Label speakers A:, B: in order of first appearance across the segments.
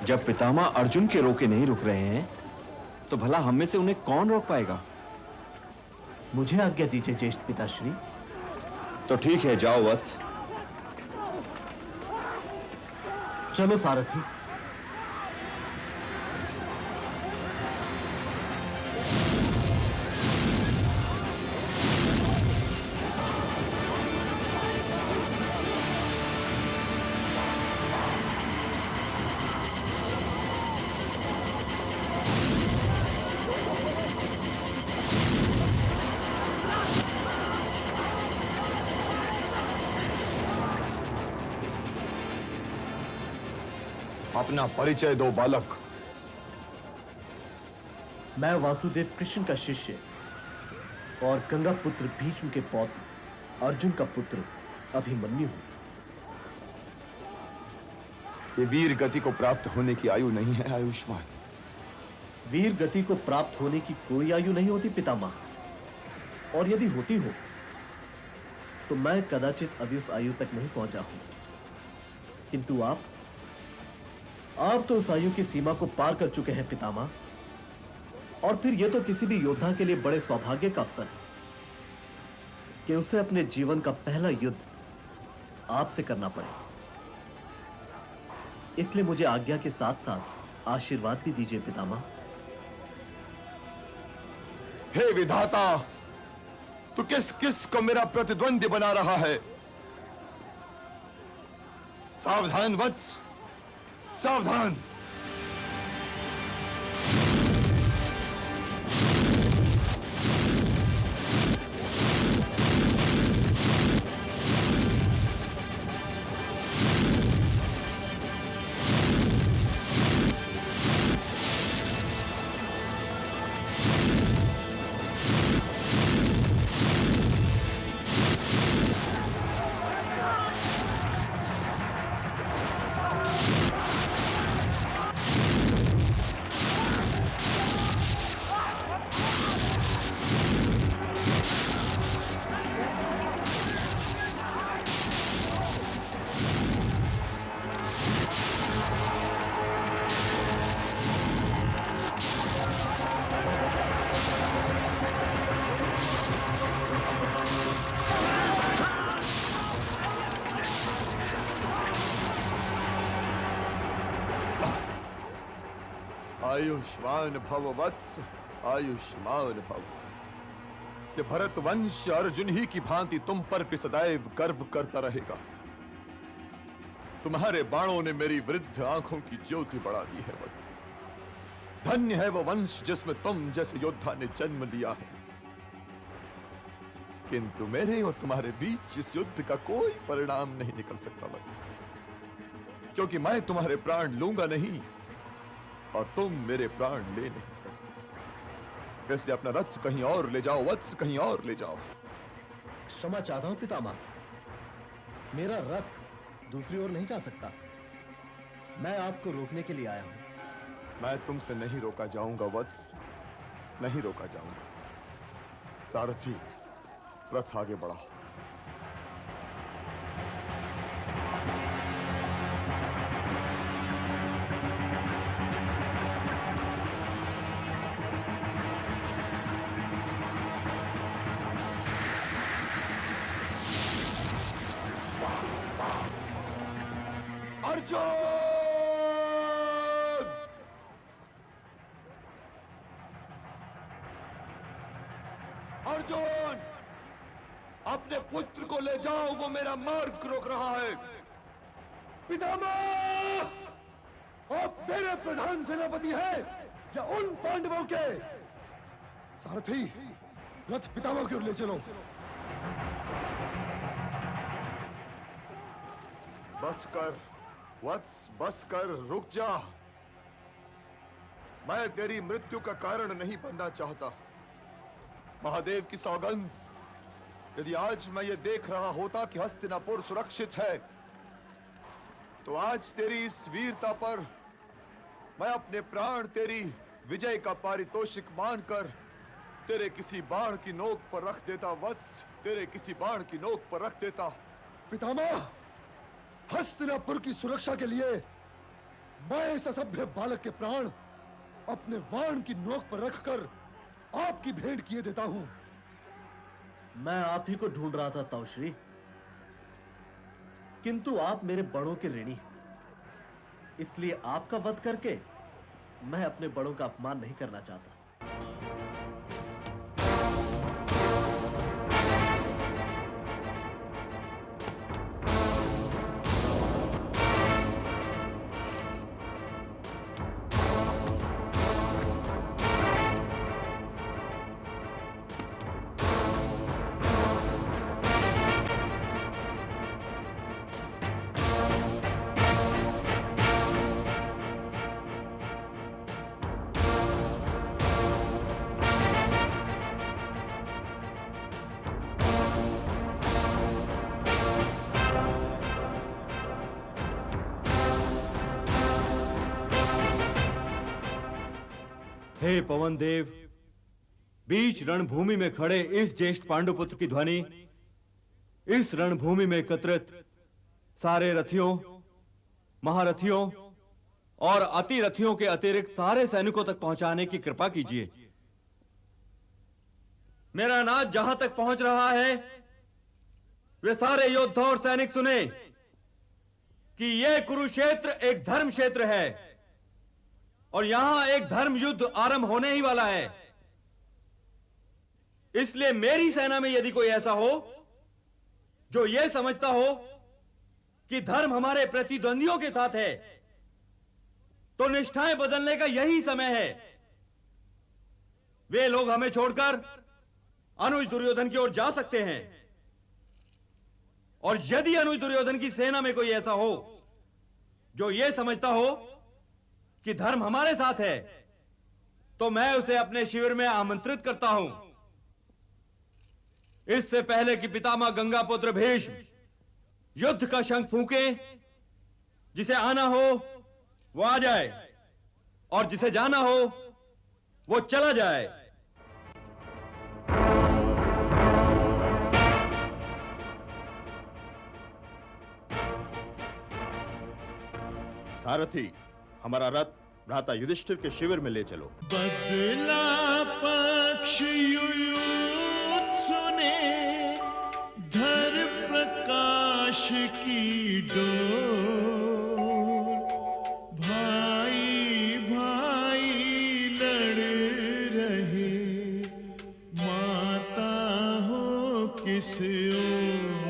A: जब पितामह अर्जुन के रोके नहीं रुक रहे हैं, तो भला हम में से उन्हें कौन रोक पाएगा?
B: मुझे आज्ञा दीजिए ज्येष्ठ पिताश्री।
A: तो ठीक है, जाओ वत्स।
B: चलो सारथी।
C: अपना परिचय दो बालक।
B: मैं वासुदेव कृष्ण का शिष्य और गंगा पुत्र भीष्म के पौत्र अर्जुन का पुत्र अभिमन्यु हूं।
C: ये वीर गति को प्राप्त होने की आयु नहीं है आयुष्मान।
B: वीर गति को प्राप्त होने की कोई आयु नहीं होती पितामह, और यदि होती हो तो मैं कदाचित अभी उस आयु तक नहीं पहुंचा हूं। किंतु आप तो उस आयु की सीमा को पार कर चुके हैं पितामह, और फिर यह तो किसी भी योद्धा के लिए बड़े सौभाग्य का अवसर है कि उसे अपने जीवन का पहला युद्ध आपसे करना पड़े। इसलिए मुझे आज्ञा के साथ साथ आशीर्वाद भी दीजिए पितामह।
C: हे विधाता, तू किस किस को मेरा प्रतिद्वंदी बना रहा है? सावधान वत्स, सावधान। आयुष्मान भव वत्स, आयुष्मान भव। ये भरत वंश अर्जुन ही की भांति तुम पर भी सदैव गर्व करता रहेगा। तुम्हारे बाणों ने मेरी वृद्ध आंखों की ज्योति बढ़ा दी है वत्स। धन्य है वो वंश जिसमें तुम जैसे योद्धा ने जन्म लिया है। किंतु मेरे और तुम्हारे बीच इस युद्ध का कोई परिणाम नहीं निकल सकता वत्स, क्योंकि मैं तुम्हारे प्राण लूंगा नहीं और तुम मेरे प्राण ले नहीं सकते। इसलिए अपना रथ कहीं और ले जाओ वत्स, कहीं और ले जाओ।
B: क्षमा चाहता हूं पितामह, मेरा रथ दूसरी ओर नहीं जा सकता। मैं आपको रोकने के लिए आया हूं।
C: मैं तुमसे नहीं रोका जाऊंगा वत्स, नहीं रोका जाऊंगा। सारथी, रथ आगे बढ़ाओ। अर्जुन! अर्जुन! अपने पुत्र को ले जाओ, वो मेरा मार्ग रोक रहा है।
D: पितामह, आप मेरे प्रधान सेनापति हैं या उन पांडवों के? सारथी, रथ पितामह की ओर ले चलो।
C: बस कर वत्स, बस कर, रुक जा। मैं तेरी मृत्यु का कारण नहीं बनना चाहता। महादेव की सौगंध, यदि आज मैं ये देख रहा होता कि हस्तिनापुर सुरक्षित है, तो आज तेरी इस वीरता पर मैं अपने प्राण तेरी विजय का पारितोषिक मानकर तेरे किसी बाण की नोक पर रख देता वत्स, तेरे किसी बाण की नोक पर रख देता।
D: पितामह, हस्तिनापुर की सुरक्षा के लिए मैं इस असभ्य बालक के प्राण अपने वाण की नोक पर रखकर आपकी भेंट किए देता हूं।
B: मैं आप ही को ढूंढ रहा था ताऊश्री, किंतु आप मेरे बड़ों के ऋणी हैं। इसलिए आपका वध करके मैं अपने बड़ों का अपमान नहीं करना चाहता।
A: हे पवन देव, बीच रणभूमि में खड़े इस ज्येष्ठ पांडुपुत्र की ध्वनि इस रणभूमि में एकत्रित सारे रथियों, महारथियों और अतिरथियों के अतिरिक्त सारे सैनिकों तक पहुंचाने की कृपा कीजिए। मेरा नाद जहां तक पहुंच रहा है, वे सारे योद्धा और सैनिक सुने कि यह कुरुक्षेत्र एक धर्म क्षेत्र है और यहां एक धर्म युद्ध आरंभ होने ही वाला है। इसलिए मेरी सेना में यदि कोई ऐसा हो जो यह समझता हो कि धर्म हमारे प्रतिद्वंदियों के साथ है, तो निष्ठाएं बदलने का यही समय है। वे लोग हमें छोड़कर अनुज दुर्योधन की ओर जा सकते हैं, और यदि अनुज दुर्योधन की सेना में कोई ऐसा हो जो यह समझता हो कि धर्म हमारे साथ है, तो मैं उसे अपने शिविर में आमंत्रित करता हूं। इससे पहले कि पितामह गंगापुत्र भीष्म युद्ध का शंख फूके, जिसे आना हो वो आ जाए और जिसे जाना हो वो चला जाए।
C: सारथी, हमारा रथ भ्राता युधिष्ठिर के शिविर में ले चलो।
E: बदला पक्ष सुने धर प्रकाश की डोर, भाई भाई लड़ रहे, माता हो किस ओर,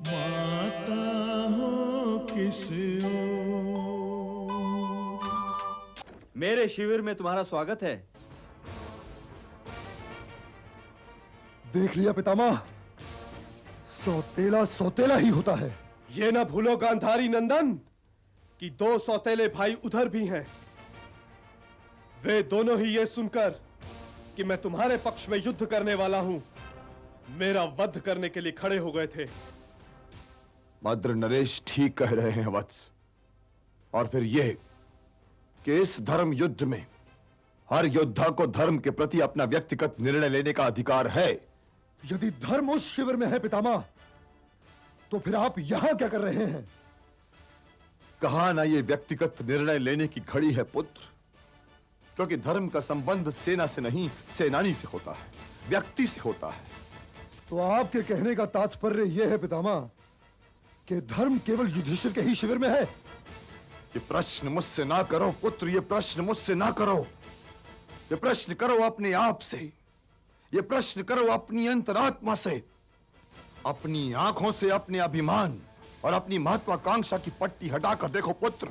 E: माता हो किस ओर।
A: मेरे शिविर में तुम्हारा स्वागत है।
D: देख लिया पितामह, सौतेला सौतेला ही होता है।
F: ये ना भूलो गांधारी नंदन कि 2 सौतेले भाई उधर भी हैं। वे दोनों ही ये सुनकर कि मैं तुम्हारे पक्ष में युद्ध करने वाला हूं, मेरा वध करने के लिए खड़े हो गए थे।
C: मद्र नरेश ठीक कह रहे हैं वत्स। और फिर यह कि इस धर्म युद्ध में हर योद्धा को धर्म के प्रति अपना व्यक्तिगत निर्णय लेने का अधिकार है।
D: यदि धर्म उस शिविर में है पितामह, तो फिर आप यहां क्या कर रहे हैं?
C: कहा ना ये व्यक्तिगत निर्णय लेने की घड़ी है पुत्र, क्योंकि धर्म का संबंध सेना से नहीं सेनानी से होता है, व्यक्ति से होता है।
D: तो आपके कहने का तात्पर्य यह है पितामह कि धर्म केवल युधिष्ठिर के ही शिविर में है?
C: ये प्रश्न मुझसे ना करो पुत्र, ये प्रश्न मुझसे ना करो। ये प्रश्न करो अपने आप से, ये प्रश्न करो अपनी अंतरात्मा से, अपनी आंखों से अपने अभिमान और अपनी महत्वाकांक्षा की पट्टी हटाकर देखो पुत्र,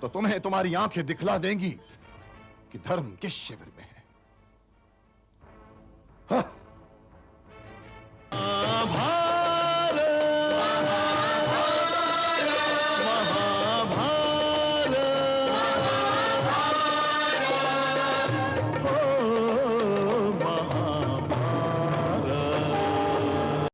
C: तो तुम्हें तुम्हारी आंखें दिखला देंगी कि धर्म किस शिविर में है।
D: हाँ,